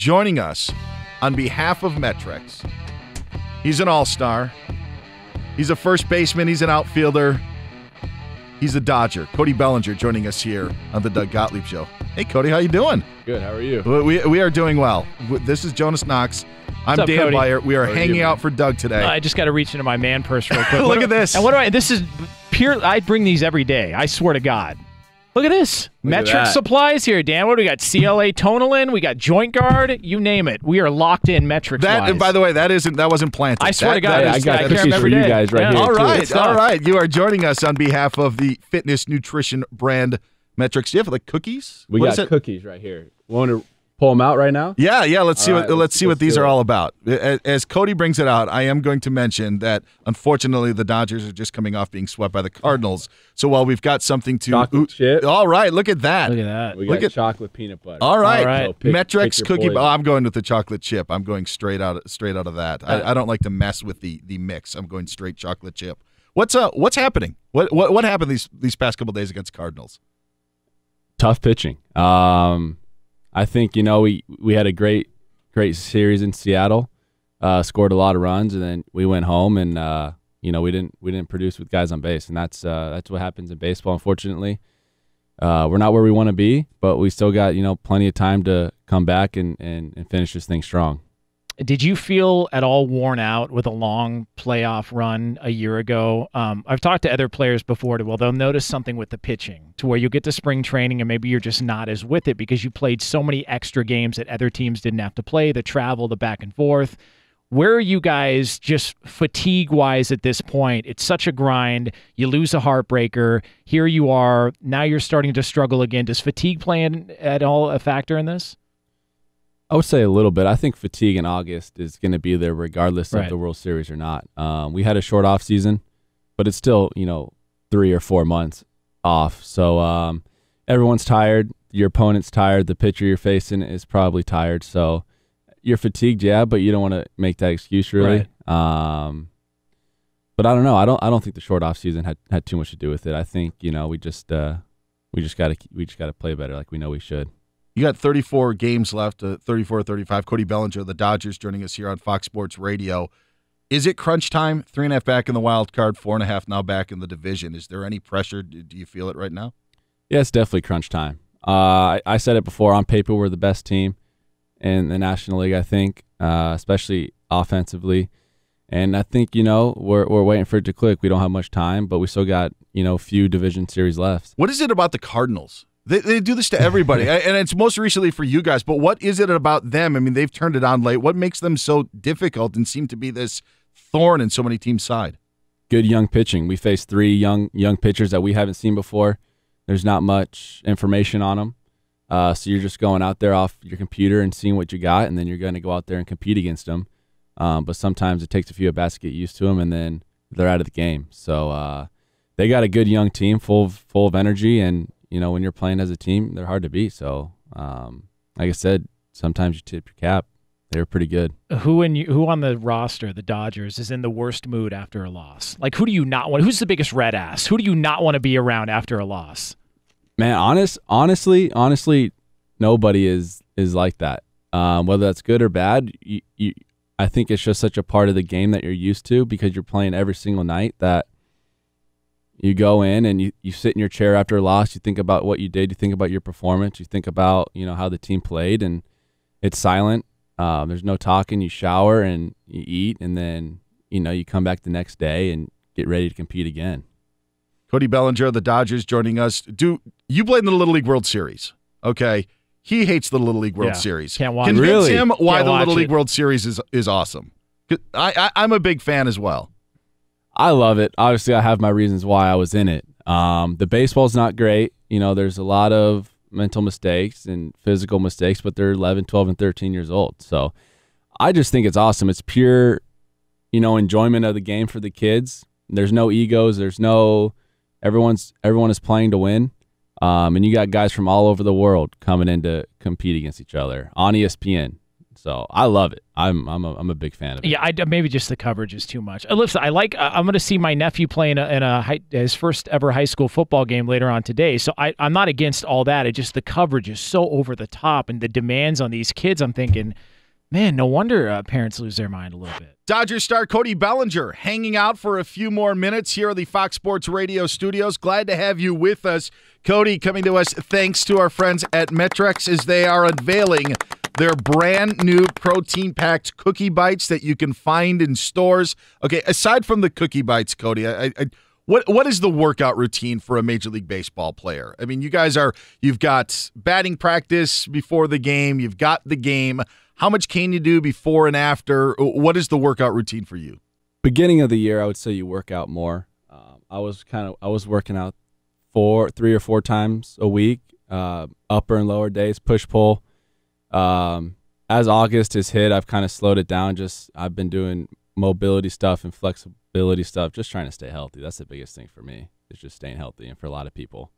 joining us on behalf of Metrics. He's an all-star. He's a first baseman. He's an outfielder. He's a Dodger. Cody Bellinger joining us here on the Doug Gottlieb Show. Hey, Cody, how you doing? Good. How are you? We are doing well. This is Jonas Knox. I'm up, Dan Cody? Beyer. We are hanging out for Doug today. I just got to reach into my man purse real quick. Look at this. And what do I? This is pure. I bring these every day. I swear to God. Look at this. Metric supplies here, Dan. What do we got? CLA Tonalin. We got Joint Guard. You name it. We are locked in metrics. That, by the way, that wasn't planted. I swear to God, I got cookies for you guys right here. All right, too. all right. You are joining us on behalf of the fitness nutrition brand Metrics. Do you have like cookies? We got cookies right here. Want to pull them out right now? Yeah. Let's see what these are all about. As Cody brings it out, I am going to mention that unfortunately the Dodgers are just coming off being swept by the Cardinals. So while we've got something to chocolate chip. All right, look at that. Look at that. We got chocolate peanut butter. All right. So Metrics pick your cookie. poison. I'm going with the chocolate chip. I'm going straight out of that. I don't like to mess with the mix. I'm going straight chocolate chip. What's happening? What happened these past couple days against Cardinals? Tough pitching. I think we had a great series in Seattle. Scored a lot of runs, and then we went home and we didn't produce with guys on base, and that's what happens in baseball. Unfortunately, we're not where we want to be, but we still got plenty of time to come back and finish this thing strong. Did you feel at all worn out with a long playoff run a year ago? I've talked to other players before, they'll notice something with the pitching to where you get to spring training and maybe you're just not as with it because you played so many extra games that other teams didn't have to play, the travel, the back and forth. Where are you guys just fatigue-wise at this point? It's such a grind. You lose a heartbreaker. Here you are. Now you're starting to struggle again. Does fatigue play at all a factor in this? I would say a little bit. I think fatigue in August is going to be there regardless of the World Series or not. We had a short off season, but it's still 3 or 4 months off. So everyone's tired. Your opponent's tired. The pitcher you're facing is probably tired. So you're fatigued, yeah, but you don't want to make that excuse really. Right. But I don't know. I don't think the short off season had too much to do with it. I think we just got to play better like we know we should. You got 34 games left, 34-35. Cody Bellinger, the Dodgers, joining us here on Fox Sports Radio. Is it crunch time? 3.5 back in the wild card, 4.5 now back in the division. Is there any pressure? Do you feel it right now? Yeah, it's definitely crunch time. I said it before. On paper, we're the best team in the National League, I think, especially offensively. And I think, we're waiting for it to click. We don't have much time, but we still got, a few division series left. What is it about the Cardinals? They do this to everybody, and it's most recently for you guys, but what is it about them? I mean, they've turned it on late. What makes them so difficult and seem to be this thorn in so many teams' side? Good young pitching. We faced 3 young pitchers that we haven't seen before. There's not much information on them. So you're just going out there off your computer and seeing what you got, and then you're going to go out there and compete against them. But sometimes it takes a few at-bats to get used to them, and then they're out of the game. So they got a good young team full of energy, and when you're playing as a team, they're hard to beat. So, like I said, sometimes you tip your cap. They were pretty good. Who on the roster, the Dodgers, is in the worst mood after a loss? Like, who do you not want? Who's the biggest red ass? Who do you not want to be around after a loss? Man, honestly, nobody is like that. Whether that's good or bad, I think it's just such a part of the game that you're used to because you're playing every single night that you go in and you sit in your chair after a loss. You think about what you did. You think about your performance. You think about, how the team played, and it's silent. There's no talking. You shower and you eat, and then, you come back the next day and get ready to compete again. Cody Bellinger, the Dodgers, joining us. You played in the Little League World Series, okay? He hates the Little League World Series. Can't watch Convince it. him why Can't the Little watch League it. World Series is awesome. I'm a big fan as well. I love it. Obviously, I have my reasons why I was in it. The baseball's not great. There's a lot of mental mistakes and physical mistakes, but they're 11, 12, and 13 years old. So I just think it's awesome. It's pure, enjoyment of the game for the kids. There's no egos. There's no everyone is playing to win. And you got guys from all over the world coming in to compete against each other on ESPN. So I love it. I'm a big fan of it. Yeah, maybe just the coverage is too much. Listen, I'm going to see my nephew play in his first ever high school football game later on today. So I'm not against all that. It just the coverage is so over the top and the demands on these kids. I'm thinking, man, no wonder parents lose their mind a little bit. Dodger star Cody Bellinger hanging out for a few more minutes here at the Fox Sports Radio studios. Glad to have you with us. Cody, coming to us thanks to our friends at Metrex as they are unveiling their brand new protein-packed cookie bites that you can find in stores. Okay, aside from the cookie bites, Cody, what is the workout routine for a Major League Baseball player? I mean, you've got batting practice before the game, you've got the game. How much can you do before and after? What is the workout routine for you? Beginning of the year, I would say you work out more. I was working out 3 or 4 times a week, upper and lower days, push pull. As August has hit, I've kind of slowed it down. I've been doing mobility stuff and flexibility stuff, just trying to stay healthy. That's the biggest thing for me, is just staying healthy, and for a lot of people.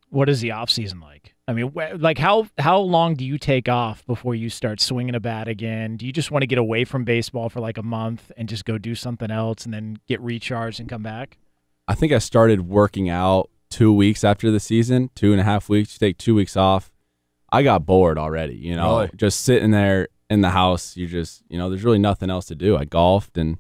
What is the off season like? I mean, like how long do you take off before you start swinging a bat again? Do you just want to get away from baseball for like a month and just go do something else and then get recharged and come back? I think I started working out 2 weeks after the season, 2.5 weeks, take 2 weeks off. I got bored already, Really? Just sitting there in the house. There's really nothing else to do. I golfed, and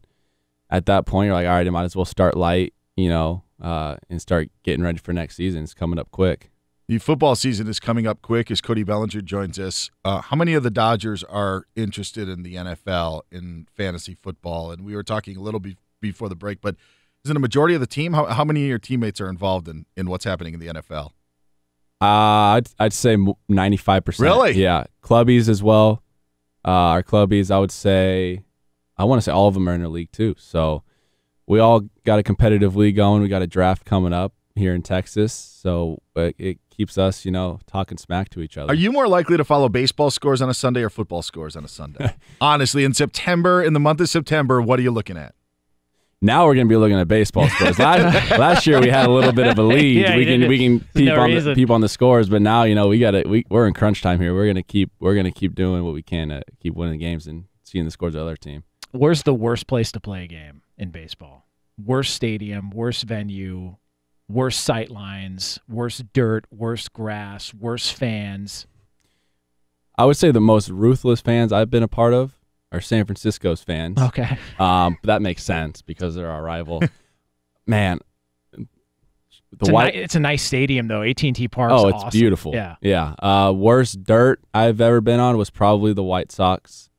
at that point you're like, all right, I might as well start light, and start getting ready for next season. It's coming up quick. The football season is coming up quick as Cody Bellinger joins us. How many of the Dodgers are interested in the NFL, in fantasy football? And we were talking a little before the break, but is it a majority of the team? How many of your teammates are involved in what's happening in the NFL? I'd say 95%. Really? Yeah. Clubbies as well. Our clubbies, I want to say all of them are in the league too. So we all got a competitive league going. We got a draft coming up here in Texas. So it keeps us, talking smack to each other. Are you more likely to follow baseball scores on a Sunday or football scores on a Sunday? Honestly, in the month of September, what are you looking at? Now we're going to be looking at baseball scores. Last year we had a little bit of a lead. Yeah, we can peep on the scores, but now we're in crunch time here. We're going to keep doing what we can to keep winning games and seeing the scores of the other team. Where's the worst place to play a game in baseball? Worst stadium, worst venue, worst sight lines, worst dirt, worst grass, worst fans. I would say the most ruthless fans I've been a part of are San Francisco's fans. Okay. But that makes sense because they're our rival. Man, it's a nice stadium though. AT&T Park's awesome. Awesome. Beautiful. Yeah. Worst dirt I've ever been on was probably the White Sox.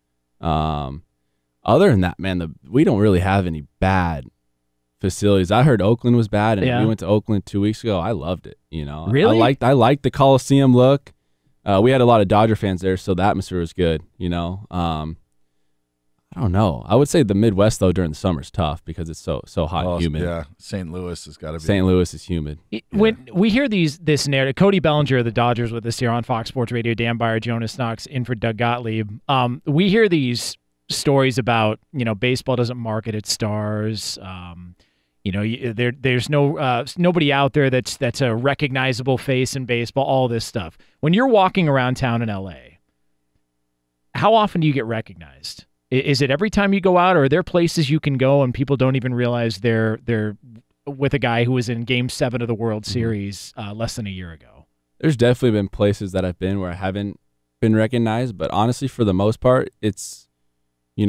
Other than that, man, we don't really have any bad facilities. I heard Oakland was bad, and we went to Oakland 2 weeks ago. I loved it. Really? I liked the Coliseum look. We had a lot of Dodger fans there, so the atmosphere was good. I don't know. I would say the Midwest though during the summer is tough because it's so hot and humid. Yeah, St. Louis has got to be. St. Louis is humid. When we hear this narrative, Cody Bellinger of the Dodgers with us here on Fox Sports Radio, Dan Beyer, Jonas, Knox, in for Doug Gottlieb. We hear these stories about baseball doesn't market its stars. There's nobody out there that's a recognizable face in baseball. All this stuff. When you're walking around town in LA, how often do you get recognized? Is it every time you go out, or are there places you can go and people don't even realize they're with a guy who was in Game 7 of the World Series less than a year ago? There's definitely been places that I've been where I haven't been recognized, but honestly, for the most part, it's, 1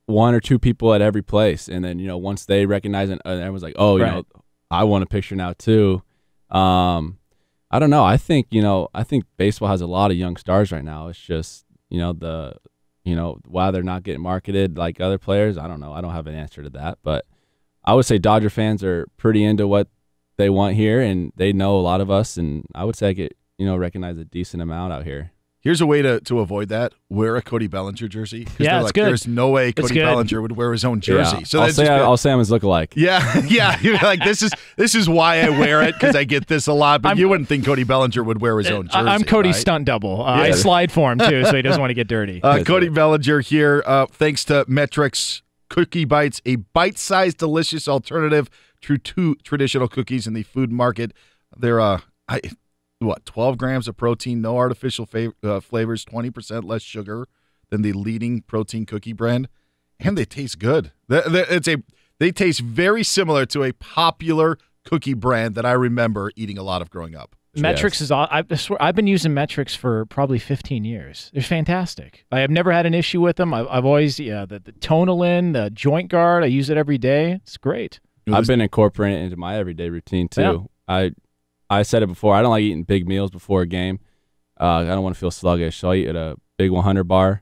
or 2 people at every place. And then, once they recognize it, everyone's like, oh, Right. I want a picture now too. I don't know. I think baseball has a lot of young stars right now. It's just, why they're not getting marketed like other players, I don't know. I don't have an answer to that, but I would say Dodger fans are pretty into what they want here, and they know a lot of us, and I would say I get, recognized a decent amount out here. Here's a way to avoid that. Wear a Cody Bellinger jersey. Yeah, it's good. There's no way Cody Bellinger would wear his own jersey. Yeah. So I'll say I'm his lookalike. Yeah. You're like, this is why I wear it, because I get this a lot. But you wouldn't think Cody Bellinger would wear his own jersey. I'm Cody's right? stunt double. I slide for him too, so he doesn't want to get dirty. Cody Bellinger here, thanks to Metrex Cookie Bites, a bite-sized, delicious alternative to traditional cookies in the food market. They're 12 grams of protein, no artificial flavors, 20% less sugar. than the leading protein cookie brand, and they taste good. They taste very similar to a popular cookie brand that I remember eating a lot of growing up. Metrics is. I swear, I've been using Metrics for probably 15 years. They're fantastic. I have never had an issue with them. I've always the tonalin, the joint guard. I use it every day. It's great. I've been incorporating it into my everyday routine too. Yeah. I said it before. I don't like eating big meals before a game. I don't want to feel sluggish, so I eat at a big 100 bar,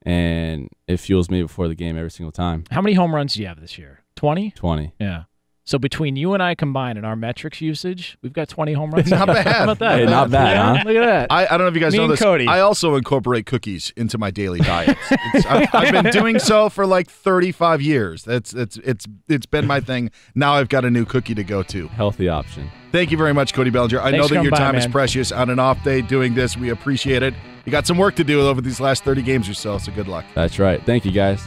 and it fuels me before the game every single time. How many home runs do you have this year? 20? 20. Yeah. So between you and I combined and our Metrics usage, we've got 20 home runs. Not bad. How about that? Hey, not bad, huh? Look at that. I don't know if you guys know this. Cody. I also incorporate cookies into my daily diet. I've been doing so for like 35 years. It's been my thing. Now I've got a new cookie to go to. Healthy option. Thank you very much, Cody Bellinger. I know that your time is precious on an off day doing this. We appreciate it. You got some work to do over these last 30 games or so good luck. That's right. Thank you, guys.